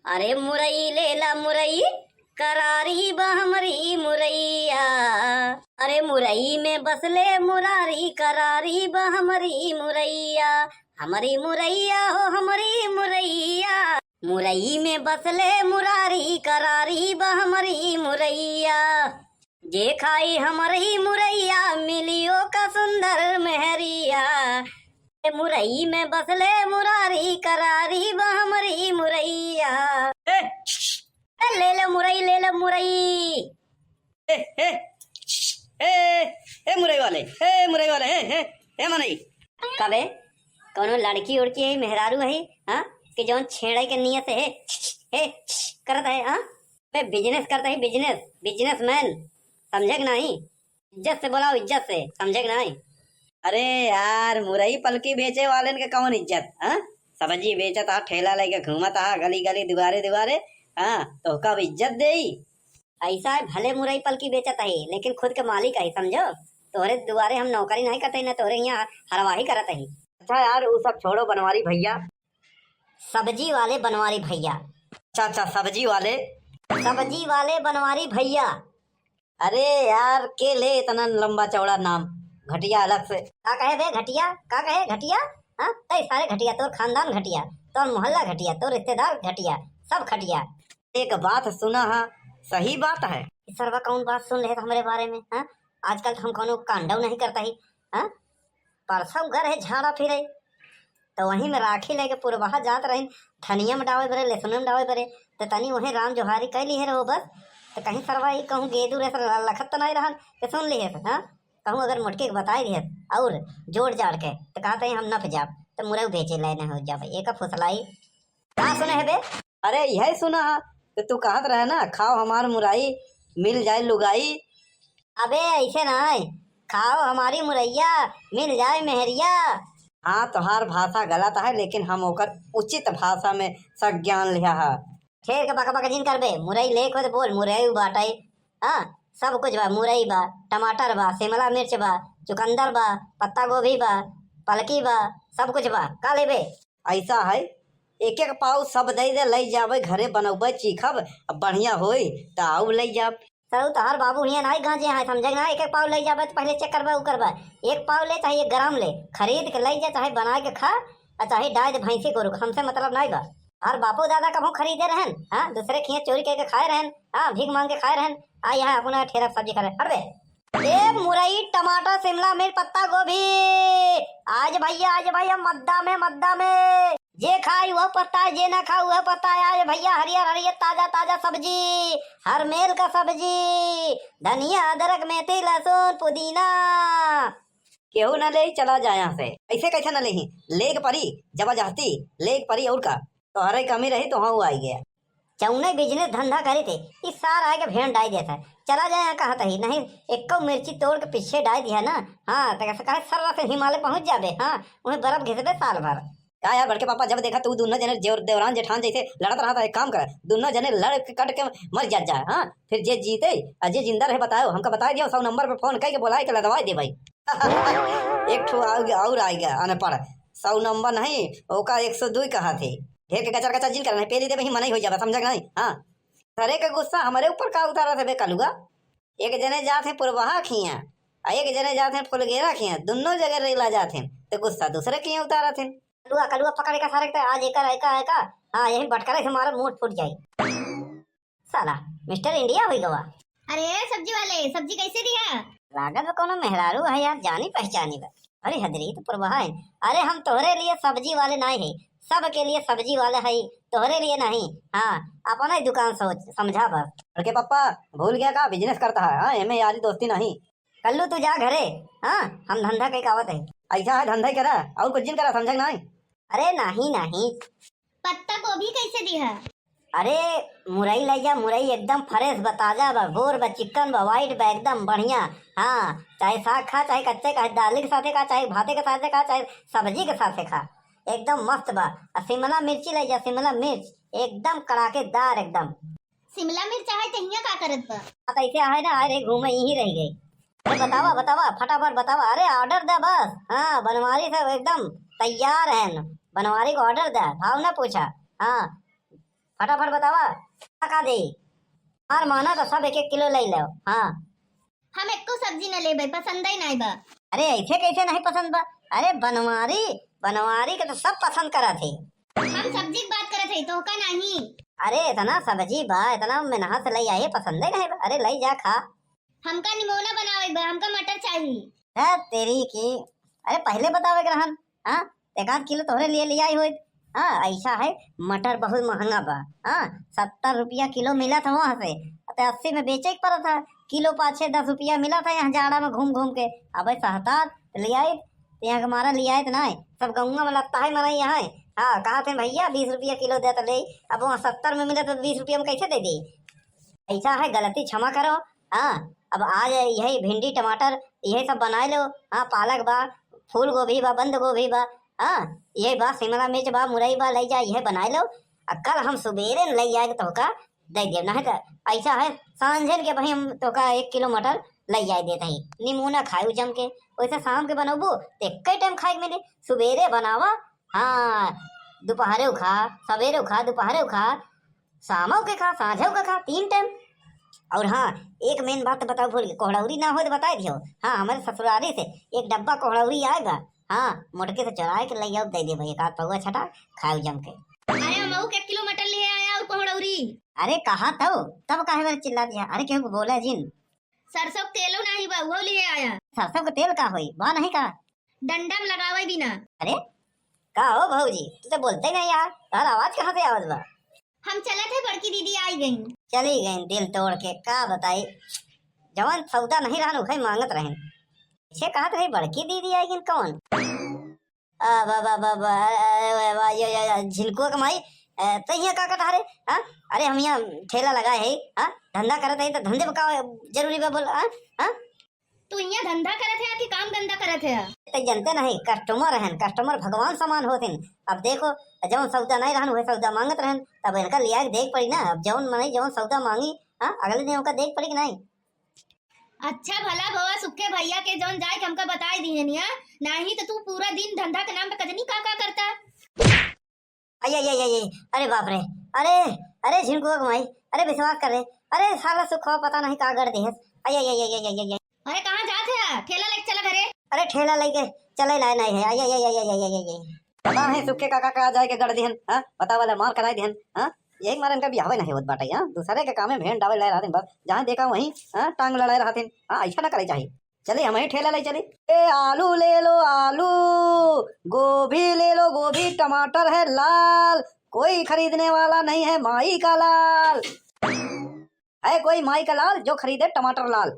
अरे मुरई लेला मुरई करारी बा हमरी मुरैया। अरे मुरई में बसले मुरारी करारी बा हमरी मुरैया। हमारी मुरैया हो हमारी मुरैया। मुरई में बसले मुरारी करारी बा हमारी मुरैया। जे खाई हमारी मुरैया मिलियो का सुंदर मेहरिया। मुरई में बसले मुरारी करारी बा हमारी मुरैया। ले ले मुरई ले ले मुरई। ए ए ए मुरई वाले ए मनई कबे कोनो लड़की उड़की है मेहरारू है हाँ कि जौन छेड़े के नियत है करता है हाँ मैं बिजनेस करता है बिजनेस बिजनेसमैन समझे कि नहीं। इज्जत से बोलाओ इज्जत से समझे कि नहीं। अरे यार मुरई पलकी बेचे वाले के कौन इज्जत हाँ सब्जी बेचत आ ठेला लेके घूमत आ गली गली दुआरे दुआरे हाँ तो कब इज्जत दे। ऐसा है भले मुरई पलकी बेचत है लेकिन खुद के मालिक है समझो। तोहरे दुआरे हम नौकरी नहीं करते ना तोहरे यहाँ हरवाही करत है। अच्छा यार वो सब छोड़ो बनवारी भैया। सब्जी वाले बनवारी भैया। अच्छा सब्जी वाले बनवारी भैया। अरे यार के ले इतना लंबा चौड़ा नाम घटिया अलग से का कहे बे घटिया का कहे घटिया हाँ तय सारे घटिया तोर खानदान घटिया तोर मोहल्ला घटिया तोर रिश्तेदार घटिया सब घटिया। एक बात सुना हाँ सही बात है। सर्वा कौन बात सुन रहे हमारे बारे में हाँ आजकल तो हम कोनो कांडव नहीं करता ही हाँ परसों घर है झाड़ा फिरे तो वहीं में राखी लेके पुरवाहा जात रही धनिया में डावे बरे लहसुन में डावे बरे तो तनी वहीं राम जोहारी कह ली है रहो बस तो कहीं सरवा ही कहूँ गेदू रे लखत तो नहीं रहा तो सुन ली है हाँ कहूँ अगर मुटके के बताई दी है और जोड़ जाड़ के तो कहते हैं हम नफ जाब तो मुरई बेचे लेने हो जा भाई एक फुसलाई कहाँ सुने है बे। अरे यही सुना है कि तू कहत रहे ना खाओ हमार मुरई मिल जाए लुगाई। अबे ऐसे नहीं खाओ हमारी मुरैया मिल जाए मेहरिया। हाँ तोहार भाषा गलत है लेकिन हम ओकर उचित भाषा में सब ज्ञान लिया है। शेर के बका बका जिन करबे मुरई ले खुद बोल मुरई बाटाई हाँ सब कुछ बा मुरई बा टमाटर बा शिमला मिर्च बा चुकंदर बा पत्ता गोभी बा पलकी बा सब कुछ बा का लेबे। ऐसा है एक एक पाव सब दे दे ले जाबे घरे बनौबे चीखब बढ़िया होई तो आउ ले जाब। सर तोहार बाबू हियाँ नहीं गाँजे हैं समझे ना एक एक पाव ले जाबे तो पहले चेक करबा उ करबा एक पाव ले चाहे 1 ग्राम ले खरीद के ले जा चाहे बना के खा और चाहे डाल दे भैंसी को रुक हमसे मतलब नहीं बा। हर बापू दादा कभू खरीदे रहन हाँ दूसरे खिया चोरी करके खाए रहन हाँ भीख मांग के खाए रहन आ यहाँ अपना ठेला सब्जी खा रहे हटबे। ए मुरई टमाटर शिमला मिर्च पत्ता गोभी आज भैया मद्दा में जे खाई वह पत्ता है जे ना खाई वह पत्ता है। आज भैया हरियर हरियर ताजा ताजा सब्जी हर मेल का सब्जी धनिया अदरक मेथी लहसुन पुदीना। केहू न ले चला जा यहाँ से ऐसे कैसे न ले लेग परी जबरदस्ती लेग परी और का तो हरे कमी रही तो हाँ वो आई गया। चौने बिजनेस धंधा करे थे इस सार आके भेड़ डाल दिया था चला जाए कहा था ही नहीं एक मिर्ची तोड़ के पीछे डाल दिया ना हाँ तो कैसे कहा सर से हिमालय पहुंच जाबे हाँ उन्हें बर्फ घिसबे साल भर। क्या यार बड़के पापा जब देखा तू दोनों जने देवरान जेठान जैसे लड़त रहा था एक काम कर दोनों जने लड़ के कट के मर जाए हाँ फिर जे जीते और जे जिंदा रहे बताओ हमका बता दिया 100 नंबर पे फोन करके बुलाए के लदवाई दे भाई। एक ठो और आएगा अनपढ़ 100 नंबर नहीं ओका 102 कहा थे ढेर के कचर कचर जिन करना पेली दे भाई मना हो जाए समझा नहीं हाँ सरे का गुस्सा हमारे ऊपर का उतारा था बे कलुआ। एक जने जाते पुरवाहा खिया एक जने जाते फुलगेरा खिया दोनों जगह रेला जाते तो गुस्सा दूसरे किया उतारा थे। कलुआ पकड़ का सारे आज एक हाँ यही बटकरे से मारो मुंह फूट जाए साला मिस्टर इंडिया हुई गवा। अरे सब्जी वाले सब्जी कैसे दिया। लागत में कोनो मेहरारू है यार जानी पहचानी बा। अरे हदरी तो पुरवाहा है। अरे हम तोहरे लिए सब्जी वाले नहीं है सबके लिए सब्जी वाले है तोहरे लिए नहीं हाँ अपना ही दुकान सोच समझा बस। लड़के पापा भूल गया का बिजनेस करता है हाँ एमे यारी दोस्ती नहीं। कल्लू तू जा घरे हाँ हम धंधा कई कावत है। ऐसा है धंधा करा और कुछ जिन करा समझा नहीं। अरे नहीं पत्ता गोभी कैसे दिया। अरे मुरई ले जा मुरई एकदम फ्रेश बा ताजा बा गोर बा चिकन बा वाइट बा एकदम बढ़िया हाँ चाहे साग खा चाहे कच्चे खा दाल के साथे खा चाहे भाते के साथे खा चाहे सब्जी के साथे खा एकदम मस्त बा। शिमला मिर्ची ले जा शिमला मिर्च एकदम कड़ाकेदार एकदम। शिमला मिर्च है तो हियां का करत बा। ऐसे है ना अरे घूमे यही रह गई। अरे बतावा फटाफट बतावा अरे ऑर्डर दे बस हाँ बनवारी से एकदम तैयार है बनवारी को ऑर्डर दे भाव ना पूछा हाँ फटाफट बतावा का दे। मार माना तो सब 1-1 किलो ले लो। हाँ हम एको सब्जी न लेबै, पसंद ही नहीं बा। अरे ऐसे कैसे नहीं पसंद बा? अरे बनवारी बनवारी के तो सब पसंद करा थे। हम सब्जी की बात करत हई, तो का नहीं। अरे इतना सब्जी बा, इतना मेहनत से ले आए, पसंद ही नहीं बा। अरे ले जा खा। हमका निमोना बनावे बा, हमका मटर चाहिए। है तेरी की। अरे पहले बतावे के रहन। हाँ 1-8 किलो तोहरे लिए ले आई होई। हाँ ऐसा है, मटर बहुत महंगा बा। हाँ 70 रुपया किलो मिला था वहाँ से, तो 80 में बेचे के पड़ा था। किलो 5-6-10 रुपया मिला था यहाँ जाड़ा में घूम घूम के। अब 77 ले आए, यहाँ के मारा ले आए तो नहीं, सब गंगा में लगता है मरा यहाँ। हाँ कहा थे भैया 20 रुपया किलो दे तो ले, अब वहाँ 70 में मिले तो 20 रुपया में कैसे दे दी? ऐसा है, गलती क्षमा करो। हाँ अब आज यही भिंडी टमाटर यही सब बना लो। हाँ पालक बा, फूल गोभी बा, बंद गोभी बा, हाँ यही बा, शिमला मिर्च बा, मुरई बा, ले जा यही बना लो। कल हम सुबेरे ले जाए तो का दे दे, नहीं तो ऐसा है सांझन के भाई हम तो का 1 किलो मटर ले जाए देते ही, निमूना खाऊ जम के। वैसे शाम के बनबू तो एक टाइम खाए के मिले। सुबेरे बनावा, हाँ दोपहरे खा, सवेरे खा, दोपहरे खा, शामों के खा, साँझों का खा, 3 टाइम। और हाँ एक मेन बात बताओ भूल, कोहड़ौरी ना हो तो बता दियो। हाँ हमारे ससुरारी से एक डब्बा कोहड़ौरी आएगा। हाँ मोटके से चुरा के ले आओ, दे दे भाई, 1 पौवा छटा खाओ जम के। अरे हम 1 किलो मटर ले आया और कोहड़ौरी। अरे कहा तब काहे बार चिल्ला दिया? अरे क्यों बोला जिन? सरसों के तेलो नहीं बा, वो ले आया। सरसों का तेल का होई वहाँ नहीं कहा? डंडा में लगावे बिना। अरे का हो भाऊजी, तू तो बोलते नहीं यार, तार आवाज कहाँ से आवाज बा? हम चला थे, बड़की दीदी आई गई। चली गई दिल तोड़ के, का बताई जवान सौदा नहीं रहन उखे मांगत रहन। इसे कहा रही बड़की दीदी आई गई कौन? झिलकुआ कमाई तो यहाँ का कटा रे? हाँ अरे हम यहाँ ठेला लगाए है, हाँ धंधा करते है, तो धंधे में का जरूरी बा बोल? हाँ तू यहाँ धंधा करत है कि काम धंधा करत है? तो जनते नहीं, कस्टमर रहन, कस्टमर भगवान समान होते। अब देखो जौन सौदा नहीं रहन वही सौदा मांगत रहन, तब इनका लिया के देख पड़ी ना। अब जौन मनी जौन सौदा मांगी, हाँ अगले दिन उनका देख पड़ी कि नहीं? अच्छा भला भवा सुखे भैया के जौन जाए हमका बताई दी है, नहीं तो तू पूरा दिन धंधा के नाम पे कजनी का करता। अये अरे बाप रे, अरे अरे झिनकुआ कमाई, अरे विश्वास कर रे, अरे साला सुखवा पता नहीं का कर दे। अये अरे कहाँ जाते है? ठेला लेके चला घरे। अरे ठेला लेके चले लाए नहीं है। अये पता है सुखे काका का जाए के गड़ दिहन। हाँ बता वाला मार कराई दिहन। हाँ यही मारन का बिहावे नहीं होत बाटे। हाँ दूसरे के कामे भेंट डावे लाए रहते, बस जहाँ देखा वहीं हाँ टांग लड़ाए रहते। हाँ ऐसा ना करे चाहिए। चले हम ही ठेला ले चले। ए आलू ले लो आलू, गोभी ले लो गोभी, टमाटर है लाल, कोई खरीदने वाला नहीं है माई का लाल। है कोई माई का लाल जो खरीदे टमाटर लाल?